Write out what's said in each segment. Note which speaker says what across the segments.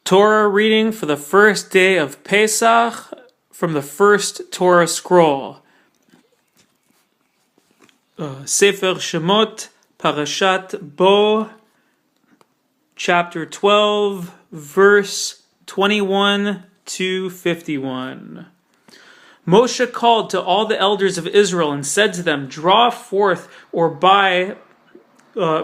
Speaker 1: Torah reading for the first day of Pesach from the first Torah scroll. Sefer Shemot, Parashat Bo, chapter 12, verse 21 to 51. Moshe called to all the elders of Israel and said to them, "Draw forth or buy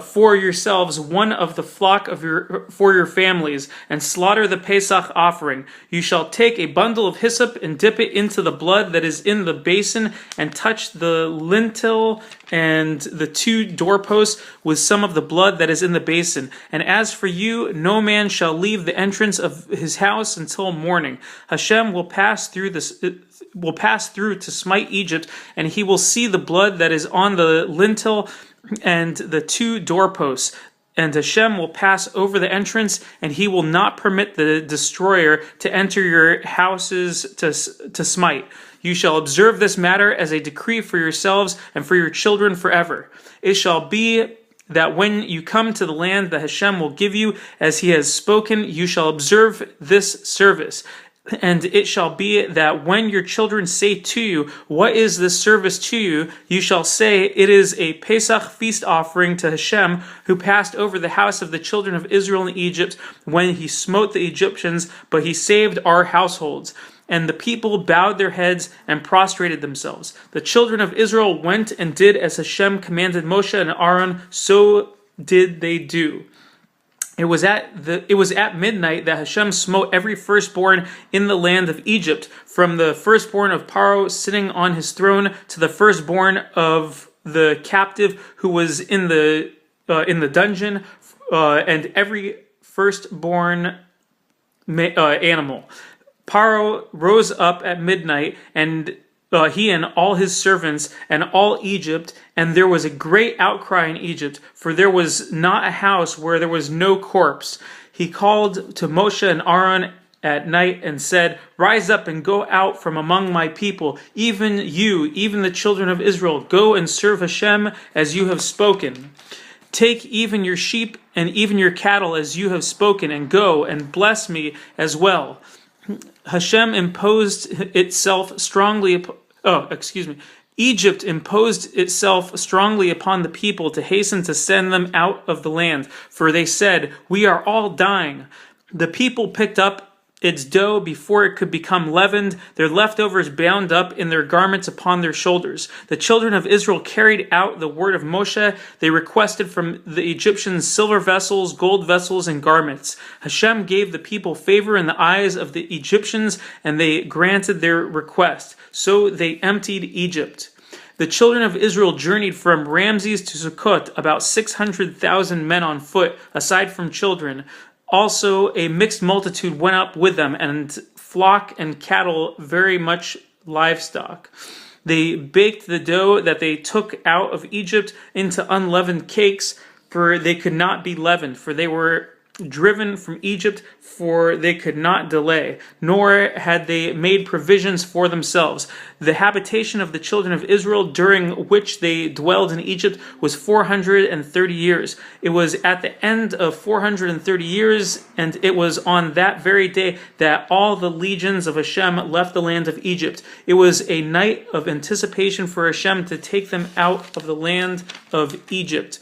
Speaker 1: for yourselves one of the flock for your families, and slaughter the Pesach offering. You shall take a bundle of hyssop and dip it into the blood that is in the basin, and touch the lintel and the two doorposts with some of the blood that is in the basin. And as for you, no man shall leave the entrance of his house until morning. Hashem will pass through to smite Egypt, and he will see the blood that is on the lintel and the two doorposts. And Hashem will pass over the entrance, and he will not permit the destroyer to enter your houses to smite. You shall observe this matter as a decree for yourselves and for your children forever. It shall be that when you come to the land that Hashem will give you, as he has spoken, you shall observe this service. And it shall be that when your children say to you, 'What is this service to you?' you shall say, 'It is a Pesach feast offering to Hashem, who passed over the house of the children of Israel in Egypt when he smote the Egyptians, but he saved our households.' And the people bowed their heads and prostrated themselves. The children of Israel went and did as Hashem commanded Moshe and Aaron, so did they do. It was at midnight that Hashem smote every firstborn in the land of Egypt, from the firstborn of Paro sitting on his throne to the firstborn of the captive who was in the dungeon, and every firstborn animal. Paro rose up at midnight, and he and all his servants and all Egypt, and there was a great outcry in Egypt, for there was not a house where there was no corpse. He called to Moshe and Aaron at night and said, "Rise up and go out from among my people, even you, even the children of Israel. Go and serve Hashem as you have spoken. Take even your sheep and even your cattle as you have spoken, and go and bless me as well." Hashem imposed itself strongly Egypt imposed itself strongly upon the people to hasten to send them out of the land, for they said, "We are all dying." The people picked up its dough before it could become leavened, their leftovers bound up in their garments upon their shoulders. The children of Israel carried out the word of Moshe. They requested from the Egyptians silver vessels, gold vessels, and garments. Hashem gave the people favor in the eyes of the Egyptians, and they granted their request. So they emptied Egypt. The children of Israel journeyed from Ramses to Sukkot, about 600,000 men on foot, aside from children. Also, a mixed multitude went up with them, and flock and cattle, very much livestock. They baked the dough that they took out of Egypt into unleavened cakes, for they could not be leavened, for they were driven from Egypt, for they could not delay, nor had they made provisions for themselves. The habitation of the children of Israel, during which they dwelled in Egypt, was 430 years. It was at the end of 430 years, and it was on that very day that all the legions of Hashem left the land of Egypt. It was a night of anticipation for Hashem to take them out of the land of Egypt.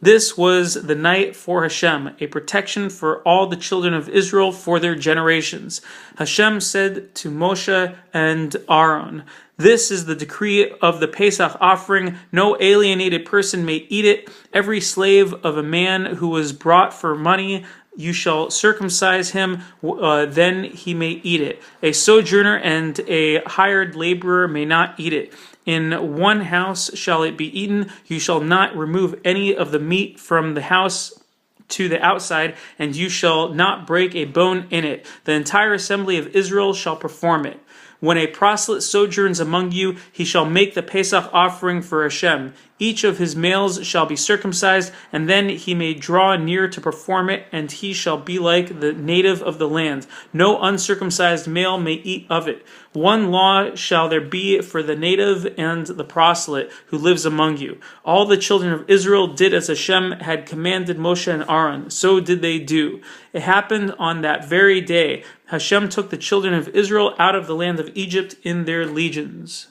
Speaker 1: This was the night for Hashem, a protection for all the children of Israel for their generations. Hashem said to Moshe and Aaron, "This is the decree of the Pesach offering. No alienated person may eat it. Every slave of a man who was brought for money, you shall circumcise him, then he may eat it. A sojourner and a hired laborer may not eat it. In one house shall it be eaten. You shall not remove any of the meat from the house to the outside, and you shall not break a bone in it. The entire assembly of Israel shall perform it. When a proselyte sojourns among you, he shall make the Pesach offering for Hashem. Each of his males shall be circumcised, and then he may draw near to perform it, and he shall be like the native of the land. No uncircumcised male may eat of it. One law shall there be for the native and the proselyte who lives among you. All the children of Israel did as Hashem had commanded Moshe and Aaron. So did they do. It happened on that very day. Hashem took the children of Israel out of the land of Egypt in their legions.